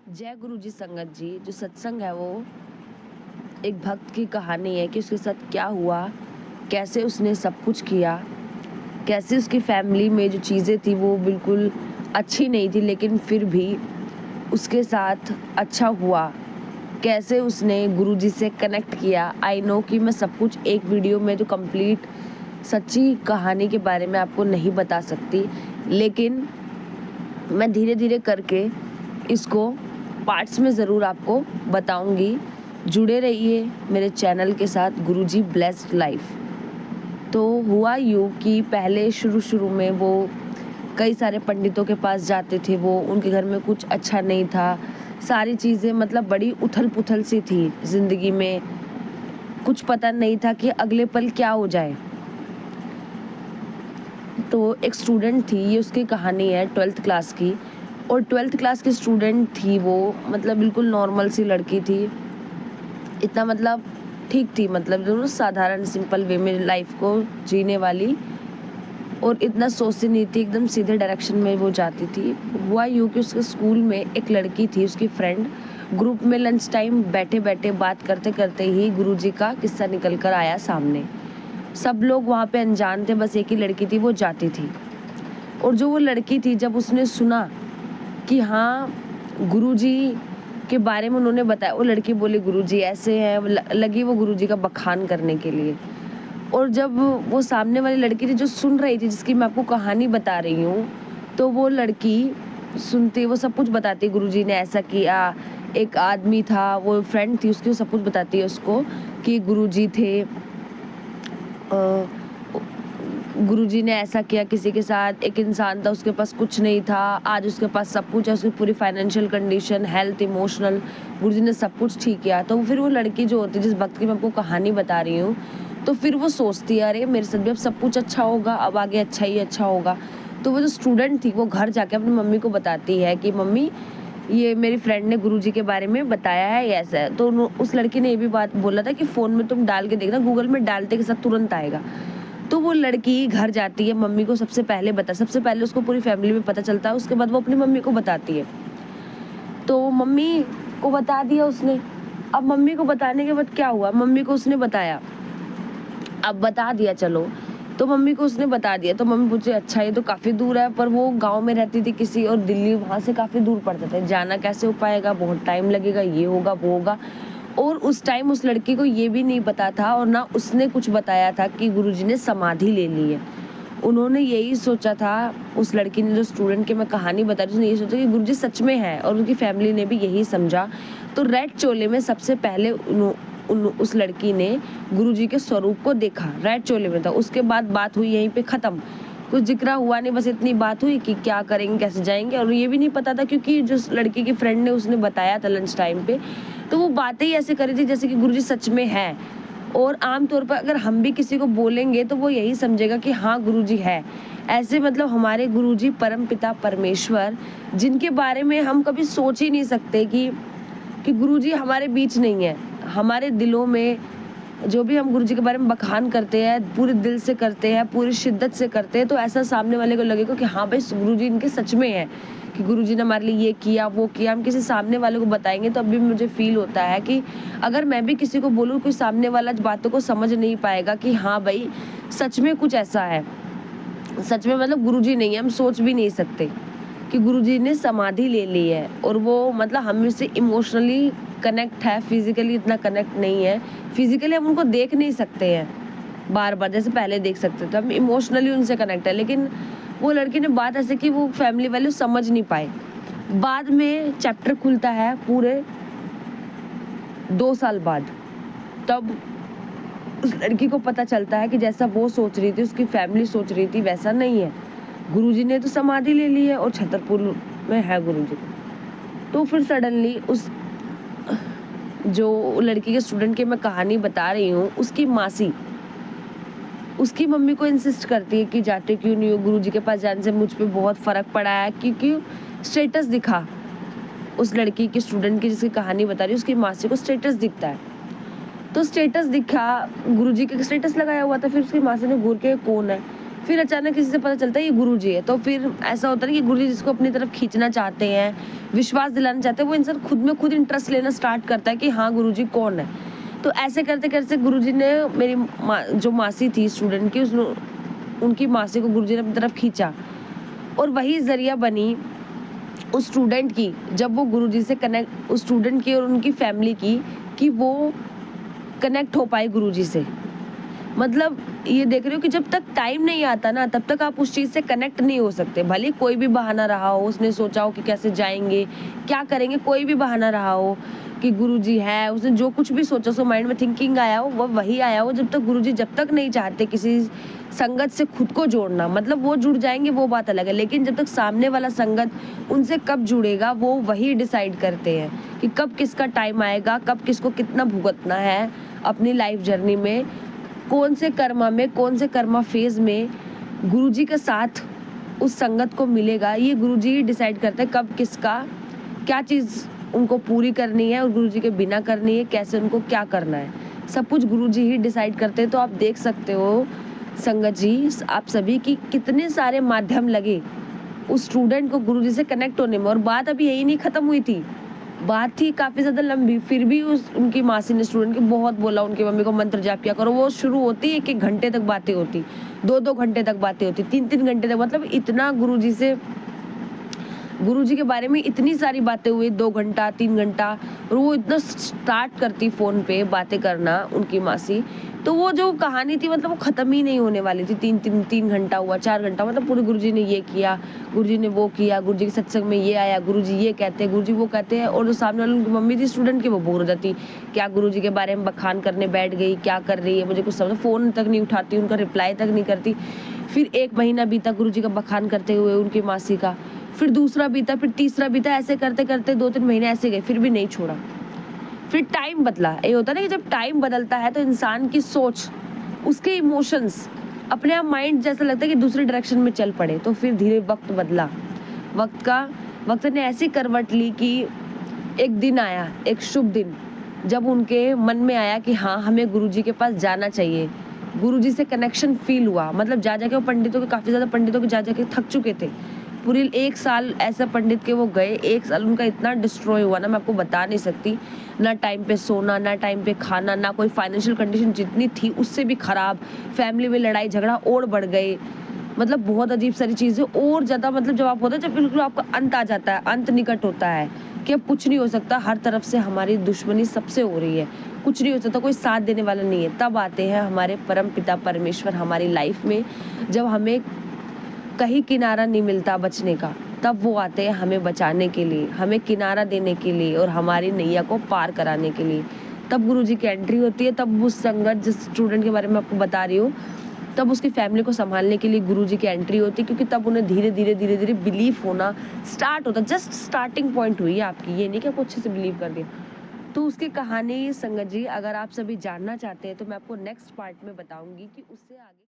जय गुरु जी संगत जी। जो सत्संग है वो एक भक्त की कहानी है कि उसके साथ क्या हुआ, कैसे उसने सब कुछ किया, कैसे उसकी फैमिली में जो चीज़ें थी वो बिल्कुल अच्छी नहीं थी लेकिन फिर भी उसके साथ अच्छा हुआ, कैसे उसने गुरु जी से कनेक्ट किया। आई नो कि मैं सब कुछ एक वीडियो में तो कंप्लीट सच्ची कहानी के बारे में आपको नहीं बता सकती, लेकिन मैं धीरे धीरे करके इसको पार्ट्स में ज़रूर आपको बताऊंगी। जुड़े रहिए मेरे चैनल के साथ, गुरुजी ब्लेस्ड लाइफ। तो हुआ यूँ कि पहले शुरू शुरू में वो कई सारे पंडितों के पास जाते थे। वो उनके घर में कुछ अच्छा नहीं था, सारी चीज़ें मतलब बड़ी उथल पुथल सी थी ज़िंदगी में, कुछ पता नहीं था कि अगले पल क्या हो जाए। तो एक स्टूडेंट थी, ये उसकी कहानी है 12th क्लास की। और 12th क्लास की स्टूडेंट थी वो, मतलब बिल्कुल नॉर्मल सी लड़की थी, इतना मतलब ठीक थी, मतलब जो साधारण सिंपल वे में लाइफ को जीने वाली, और इतना सोचती नहीं थी, एकदम सीधे डायरेक्शन में वो जाती थी। हुआ यूँ कि उसके स्कूल में एक लड़की थी, उसकी फ्रेंड, ग्रुप में लंच टाइम बैठे बैठे बात करते करते ही गुरुजी का किस्सा निकल कर आया सामने। सब लोग वहाँ पे अनजान थे, बस एक ही लड़की थी वो जाती थी। और जो वो लड़की थी, जब उसने सुना कि हाँ गुरुजी के बारे में उन्होंने बताया, वो लड़की बोली गुरुजी ऐसे हैं, लगी वो गुरुजी का बखान करने के लिए। और जब वो सामने वाली लड़की थी जो सुन रही थी, जिसकी मैं आपको कहानी बता रही हूँ, तो वो लड़की सुनती, वो सब कुछ बताती, गुरुजी ने ऐसा किया, एक आदमी था, वो फ्रेंड थी उसकी, वो सब कुछ बताती है उसको कि गुरुजी थे, गुरुजी ने ऐसा किया किसी के साथ। एक इंसान था, उसके पास कुछ नहीं था, आज उसके पास सब कुछ है, उसकी पूरी फाइनेंशियल कंडीशन, हेल्थ, इमोशनल, गुरुजी ने सब कुछ ठीक किया। तो फिर वो लड़की जो होती है, जिस भक्त की मैं आपको कहानी बता रही हूँ, तो फिर वो सोचती है अरे मेरे साथ भी अब सब कुछ अच्छा होगा, अब आगे अच्छा ही अच्छा होगा। तो वो जो स्टूडेंट थी वो घर जाके अपनी मम्मी को बताती है कि मम्मी ये मेरी फ्रेंड ने गुरुजी के बारे में बताया है, ऐसा है। तो उस लड़की ने ये भी बात बोला था कि फ़ोन में तुम डाल के देखना, गूगल में डालते के साथ तुरंत आएगा। तो वो लड़की घर जाती है, मम्मी को सबसे पहले उसको पूरी फैमिली में पता चलता है, उसके बाद वो अपनी मम्मी को बताती है। तो मम्मी को बता दिया उसने। अब मम्मी को बताने के बाद क्या हुआ, मम्मी को उसने बताया, अब बता दिया चलो, तो मम्मी को उसने बता दिया। तो मम्मी पूछे अच्छा ये तो काफ़ी दूर है, पर वो गाँव में रहती थी किसी, और दिल्ली वहाँ से काफ़ी दूर पड़ता था, जाना कैसे हो पाएगा, बहुत टाइम लगेगा, ये होगा वो होगा। और उस टाइम उस लड़की को ये भी नहीं पता था, और ना उसने कुछ बताया था कि गुरुजी ने समाधि ले ली है। उन्होंने यही सोचा था, उस लड़की ने, जो स्टूडेंट की मैं कहानी बता रही हूँ, उसने यही सोचा कि गुरुजी सच में है, और उनकी फैमिली ने भी यही समझा। तो रेड चोले में सबसे पहले उस लड़की ने गुरुजी के स्वरूप को देखा, रेड चोले में था। उसके बाद बात हुई यहीं पे खत्म, कुछ जिक्र हुआ नहीं, बस इतनी बात हुई कि क्या करेंगे, कैसे जाएंगे। और ये भी नहीं पता था, क्योंकि जो लड़की की फ्रेंड ने उसने बताया था लंच टाइम पे, तो वो बातें ही ऐसे करी थी जैसे कि गुरुजी सच में है। और आमतौर पर अगर हम भी किसी को बोलेंगे तो वो यही समझेगा कि हाँ गुरुजी है। ऐसे मतलब हमारे गुरुजी परम पिता परमेश्वर, जिनके बारे में हम कभी सोच ही नहीं सकते कि गुरुजी हमारे बीच नहीं है, हमारे दिलों में जो भी हम गुरुजी के बारे में बखान करते हैं, पूरे दिल से करते हैं, पूरी शिद्दत से करते हैं, तो ऐसा सामने वाले को लगेगा कि हाँ भाई गुरुजी इनके सच में है, कि गुरुजी ने हमारे लिए ये किया वो किया। हम किसी सामने वाले को बताएंगे तो अभी मुझे फील होता है कि अगर मैं भी किसी को बोलूँ, कोई सामने वाला बातों को समझ नहीं पाएगा कि हाँ भाई सच में कुछ ऐसा है, सच में मतलब गुरुजी नहीं है, हम सोच भी नहीं सकते कि गुरुजी ने समाधि ले ली है। और वो मतलब हम से इमोशनली कनेक्ट है, फिजिकली इतना कनेक्ट नहीं है। फिजिकली हम उनको देख नहीं सकते हैं बार बार जैसे पहले देख सकते थे, हम इमोशनली उनसे कनेक्ट है। लेकिन वो लड़की ने बात ऐसे कि वो फैमिली वाले समझ नहीं पाए। बाद में चैप्टर खुलता है पूरे 2 साल बाद, तब उस लड़की को पता चलता है कि जैसा वो सोच रही थी, उसकी फैमिली सोच रही थी, वैसा नहीं है। गुरुजी ने तो समाधि ले ली है और छतरपुर में है गुरुजी। तो फिर सडनली उस जो लड़की के स्टूडेंट की मैं कहानी बता रही हूँ, उसकी मासी उसकी मम्मी को इंसिस्ट करती है कि जाते क्यों नहीं हो गुरुजी के पास, जाने से मुझ पे बहुत फर्क पड़ा है, क्योंकि स्टेटस दिखा उस लड़की की, स्टूडेंट की जिसकी कहानी बता रही हूँ, उसकी मासी को स्टेटस दिखता है। तो स्टेटस दिखा, गुरुजी का स्टेटस लगाया हुआ था। फिर उसकी मासी ने घूर के कौन है, फिर अचानक किसी से पता चलता है ये गुरुजी है। तो फिर ऐसा होता है ना कि गुरुजी जिसको अपनी तरफ खींचना चाहते हैं, विश्वास दिलाना चाहते हैं, वो इंसान खुद में खुद इंटरेस्ट लेना स्टार्ट करता है कि हाँ गुरुजी कौन है। तो ऐसे करते-करते गुरुजी ने मेरी जो मासी थी स्टूडेंट की, उनकी मासी को गुरुजी ने अपनी तरफ खींचा और वही ज़रिया बनी उस स्टूडेंट की, जब वो गुरुजी से कनेक्ट, उस स्टूडेंट की और उनकी फैमिली की, कि वो कनेक्ट हो पाए गुरुजी से। मतलब ये देख रहे हो कि जब तक टाइम नहीं आता ना, तब तक आप उस चीज़ से कनेक्ट नहीं हो सकते। भले कोई भी बहाना रहा हो, उसने सोचा हो कि कैसे जाएँगे, क्या करेंगे, कोई भी बहाना रहा हो कि गुरुजी है, उसने जो कुछ भी सोचा, सो माइंड में थिंकिंग आया हो, वो वही आया हो। जब तक गुरुजी जब तक नहीं चाहते किसी संगत से खुद को जोड़ना, मतलब वो जुड़ जाएँगे वो बात अलग है, लेकिन जब तक सामने वाला संगत उनसे कब जुड़ेगा वो वही डिसाइड करते हैं कि कब किसका टाइम आएगा, कब किसको कितना भुगतना है अपनी लाइफ जर्नी में, कौन से कर्मा में, कौन से कर्मा फेज में गुरुजी का साथ उस संगत को मिलेगा। ये गुरुजी ही डिसाइड करते हैं कब किसका क्या चीज़ उनको पूरी करनी है और गुरुजी के बिना करनी है, कैसे उनको क्या करना है, सब कुछ गुरुजी ही डिसाइड करते हैं। तो आप देख सकते हो संगत जी, आप सभी की कितने सारे माध्यम लगे उस स्टूडेंट को गुरुजी से कनेक्ट होने में, और बात अभी यही नहीं खत्म हुई थी, बात थी काफ़ी ज़्यादा लंबी। फिर भी उस उनकी मासी ने स्टूडेंट को बहुत बोला, उनकी मम्मी को मंत्र जाप किया करो। वो शुरू होती 1-1 घंटे तक बातें होती, 2-2 घंटे तक बातें होती, 3-3 घंटे तक, मतलब इतना गुरुजी से, गुरुजी के बारे में इतनी सारी बातें हुई, 2 घंटा 3 घंटा, और वो इतना स्टार्ट करती फ़ोन पे बातें करना उनकी मासी। तो वो जो कहानी थी, मतलब वो ख़त्म ही नहीं होने वाली थी। 3 घंटा हुआ, 4 घंटा, मतलब पूरे गुरुजी ने ये किया, गुरुजी ने वो किया, गुरुजी के सत्संग में ये आया, गुरुजी ये कहते हैं, गुरुजी वो कहते हैं, और जो सामने वाली उनकी मम्मी थी स्टूडेंट की, वो बोर हो जाती, क्या गुरुजी के बारे में बखान करने बैठ गई, क्या कर रही है, मुझे कुछ समझ, फ़ोन तक नहीं उठाती, उनका रिप्लाई तक नहीं करती। फिर 1 महीना बीता गुरुजी का बखान करते हुए उनकी मासी का, फिर दूसरा बीता, फिर तीसरा बीता, ऐसे करते-करते 2-3 महीने ऐसे गए, फिर भी नहीं छोड़ा। फिर टाइम बदला। ये होता है ना कि जब टाइम बदलता है तो इंसान की सोच, उसके इमोशंस, अपने आप माइंड जैसा लगता है कि दूसरे डायरेक्शन में चल पड़े। तो फिर धीरे वक़्त बदला। वक़्त ने ऐसी करवट ली कि एक दिन आया, एक शुभ दिन, जब उनके मन में आया कि हाँ, हमें गुरुजी के पास जाना चाहिए। गुरुजी से कनेक्शन फ़ील हुआ। मतलब जा-जा के वो पंडितों के, काफ़ी ज़्यादा पंडितों के जा-जा के थक चुके थे। पूरी 1 साल ऐसे पंडित के वो गए, 1 साल उनका इतना डिस्ट्रॉय हुआ ना, मैं आपको बता नहीं सकती। ना टाइम पे सोना, ना टाइम पे खाना, ना कोई फाइनेंशियल कंडीशन जितनी थी उससे भी खराब, फैमिली में लड़ाई झगड़ा और बढ़ गए। मतलब बहुत अजीब सारी चीज़ें और ज़्यादा, मतलब जब आप होता है, जब बिल्कुल आपका अंत आ जाता है, अंत निकट होता है कि अब कुछ नहीं हो सकता, हर तरफ से हमारी दुश्मनी सबसे हो रही है, कुछ नहीं हो सकता, कोई साथ देने वाला नहीं है, तब आते हैं हमारे परम पिता परमेश्वर हमारी लाइफ में। जब हमें कहीं किनारा नहीं मिलता बचने का, तब वो आते हैं हमें बचाने के लिए, हमें किनारा देने के लिए और हमारी नैया को पार कराने के लिए। तब गुरुजी की एंट्री होती है, तब उस संगत, जिस स्टूडेंट के बारे में आपको बता रही हूँ, तब उसकी फैमिली को संभालने के लिए गुरुजी की एंट्री होती है, क्योंकि तब उन्हें धीरे-धीरे बिलीव होना स्टार्ट होता है। जस्ट स्टार्टिंग पॉइंट हुई है आपकी, ये नहीं कि आपको अच्छे से बिलीव कर दिया। तो उसकी कहानी संगत जी, अगर आप सभी जानना चाहते हैं तो मैं आपको नेक्स्ट पार्ट में बताऊँगी कि उससे आगे